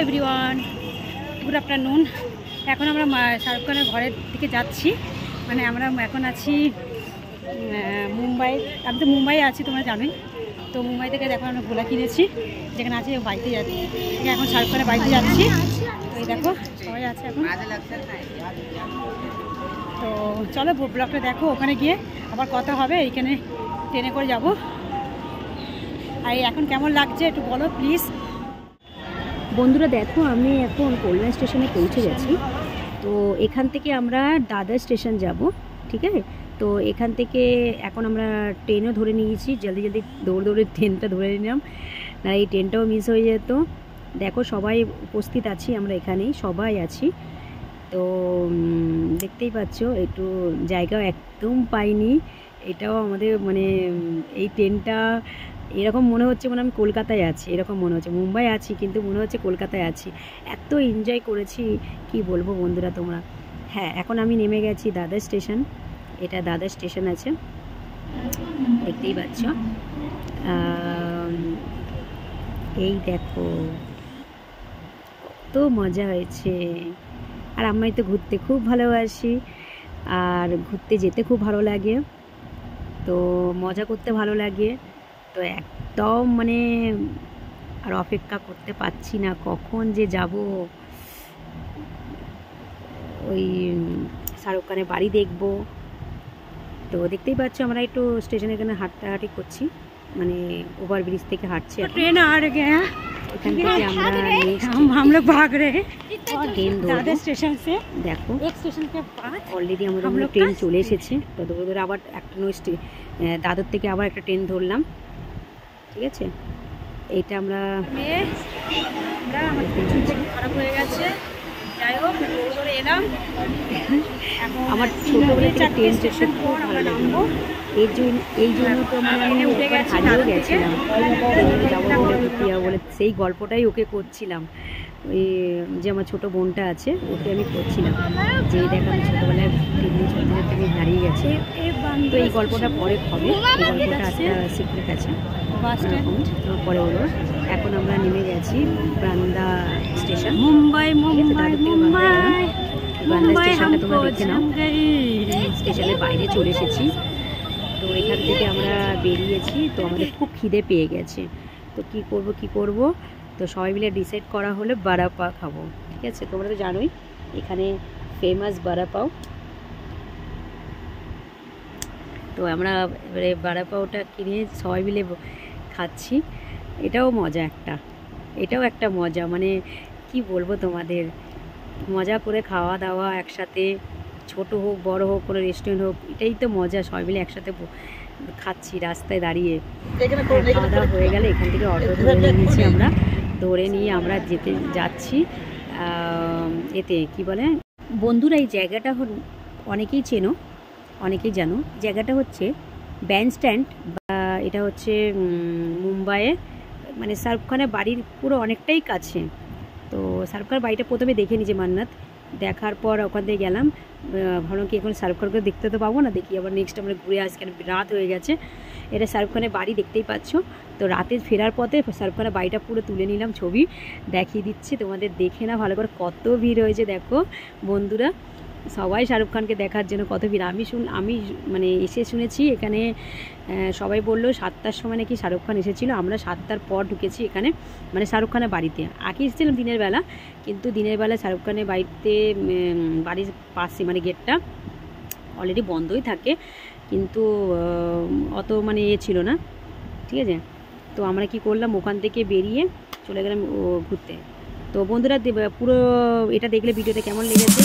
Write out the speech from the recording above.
Everyone, good afternoon. এখন আমরা শাহরুখ খানের ঘরের দিকে যাচ্ছি। মানে আমরা এখন আছি মুম্বাই। আমি তো মুম্বাই আছি, তোমরা জানোই। তো মুম্বাই থেকে দেখো আমরা গোলা কিনেছি, যেখানে আছে বাড়িতে যাচ্ছি। এখন শাহরুখ খানের বাড়িতে যাচ্ছি। তো এই দেখো সবাই আছে এখন। তো চলো ব্লগটা দেখো, ওখানে গিয়ে আবার কথা হবে। এইখানে ট্রেনে করে যাব। আর এখন কেমন লাগছে একটু বলো প্লিজ। বন্ধুরা দেখো, আমি এখন কল্যাণ স্টেশনে পৌঁছে গেছি। তো এখান থেকে আমরা দাদর স্টেশন যাব, ঠিক আছে? তো এখান থেকে এখন আমরা ট্রেনও ধরে নিয়েছি। জলদি জলদি দৌড়ে ট্রেনটা ধরে নিলাম, না এই ট্রেনটাও মিস হয়ে যেত। দেখো সবাই উপস্থিত আছি, আমরা এখানেই সবাই আছি। তো দেখতেই পাচ্ছ, একটু জায়গাও একদম পাইনি। এটাও আমাদের মানে এই ট্রেনটা এরকম মনে হচ্ছে মানে আমি কলকাতায় আছি, এরকম মনে হচ্ছে। মুম্বাই আছি কিন্তু মনে হচ্ছে কলকাতায় আছি। এত এনজয় করেছি কি বলবো বন্ধুরা তোমরা। হ্যাঁ, এখন আমি নেমে গেছি দাদর স্টেশন। এটা দাদর স্টেশন আছে, দেখতেই পাচ্ছ। এই দেখো কত মজা হয়েছে। আর আমি তো ঘুরতে খুব ভালোবাসি, আর ঘুরতে যেতে খুব ভালো লাগে, তো মজা করতে ভালো লাগে। তো একদম মানে আর অপেক্ষা করতে পারছি না কখন যে যাব ওই শাহরুখ খানের বাড়ি দেখব। তো দেখতেই পাচ্ছ আমরা একটু স্টেশনের এখানে হাঁটাহাঁটি করছি, মানে ওভারব্রিজ থেকে হাঁটছি। ট্রেন আর গয়া, এখান থেকে আমরা हम लोग भाग रहे हैं ট্রেন दादर स्टेशन से। দেখো एक स्टेशन के बाद অলরেডি আমাদের ট্রেন চলে এসেছে। তো দৌড়ে দৌড়ে আবার একটা দাদর থেকে আবার একটা ট্রেন ধরলাম, ঠিক আছে? এইটা আমরা খারাপ হয়ে গেছে, যাই হোক দৌড়ে দৌড়ে এলাম। আমার ছোটোবেলা থেকে ট্রেন স্টেশন খুব ভালো লাগলো। এই জন্য তো মানে আমি উঠে হারিয়েও গেছিলাম, যাবো বলে ভুতিয়া বলে সেই গল্পটাই ওকে করছিলাম। ওই যে আমার ছোটো বোনটা আছে, ওকে আমি করছিলাম যে দেখো আমি ছোটোবেলায় ট্রেনে থেকে হারিয়ে গেছি। তো এই গল্পটা পরে হবে, এই গল্পটা একটা সিক্রেট আছে, পরে হলো। এখন আমরা নেমে গেছি বান্দা স্টেশন, মুম্বাই। মুম্বাই মুম্বাই বান্দা স্টেশনটা তোমরা দেখে নাও। স্টেশনের বাইরে চলে এসেছি। তো এখান থেকে আমরা বেরিয়েছি। তো আমাদের খুব খিদে পেয়ে গেছে। তো কি করব, তো সবাই মিলে ডিসাইড করা হলো বড়া পাও খাবো, ঠিক আছে? তোমরা তো জানোই এখানে ফেমাস বড়া পাও। তো আমরা এবারে বড়া পাওটা কিনে সবাই মিলে খাচ্ছি। এটাও একটা মজা, মানে কি বলবো তোমাদের, মজা করে খাওয়া দাওয়া একসাথে, ছোট হোক বড় হোক, কোনো রেস্টুরেন্ট হোক, এটাই তো মজা। সবাই মিলে একসাথে খাচ্ছি রাস্তায় দাঁড়িয়ে। খাওয়া দাওয়া হয়ে গেলে এখান থেকে অটো ধরে নিয়েছি আমরা, ধরে নিয়ে আমরা যাচ্ছি এতে কি বলে বন্ধুরা, এই জায়গাটা অনেকেই চেনো, অনেকেই জানো। জায়গাটা হচ্ছে ব্যান্ড স্ট্যান্ড, বা এটা হচ্ছে মুম্বাইয়ে, মানে শাহরুখ খানের বাড়ির পুরো অনেকটাই কাছে। তো শাহরুখ খানের বাড়িটা প্রথমে দেখে নিয়েছি মান্নাত, দেখার পর ওখান থেকে গেলাম। ভাবলাম কি এখন শাহরুখ খানকে দেখতে তো পাবো না, দেখি আবার নেক্সট আমরা ঘুরে আসি, কেন রাত হয়ে গেছে। এটা শাহরুখ খানের বাড়ি, দেখতেই পাচ্ছ। তো রাতে ফেরার পথে শাহরুখ খানের বাড়িটা পুরো তুলে নিলাম, ছবি দেখিয়ে দিচ্ছি তোমাদের, দেখে না ভালো করে। কত ভিড় হয়েছে দেখো বন্ধুরা, সবাই শাহরুখ খানকে দেখার জন্য কত ভিড়। আমি মানে এসে শুনেছি এখানে সবাই বললো 7টার সময় নাকি শাহরুখ খান এসেছিলো। আমরা 7টার পর ঢুকেছি এখানে, মানে শাহরুখ খানের বাড়িতে। আগে এসেছিলাম দিনের বেলা, কিন্তু দিনের বেলা শাহরুখ খানের বাড়িতে বাড়ির পাশে মানে গেটটা অলরেডি বন্ধই থাকে, কিন্তু অত মানে ছিল না, ঠিক আছে? তো আমরা কি করলাম, ওখান থেকে বেরিয়ে চলে গেলাম ঘুরতে। তো বন্ধুরা পুরো এটা দেখলে ভিডিওতে কেমন লেগেছে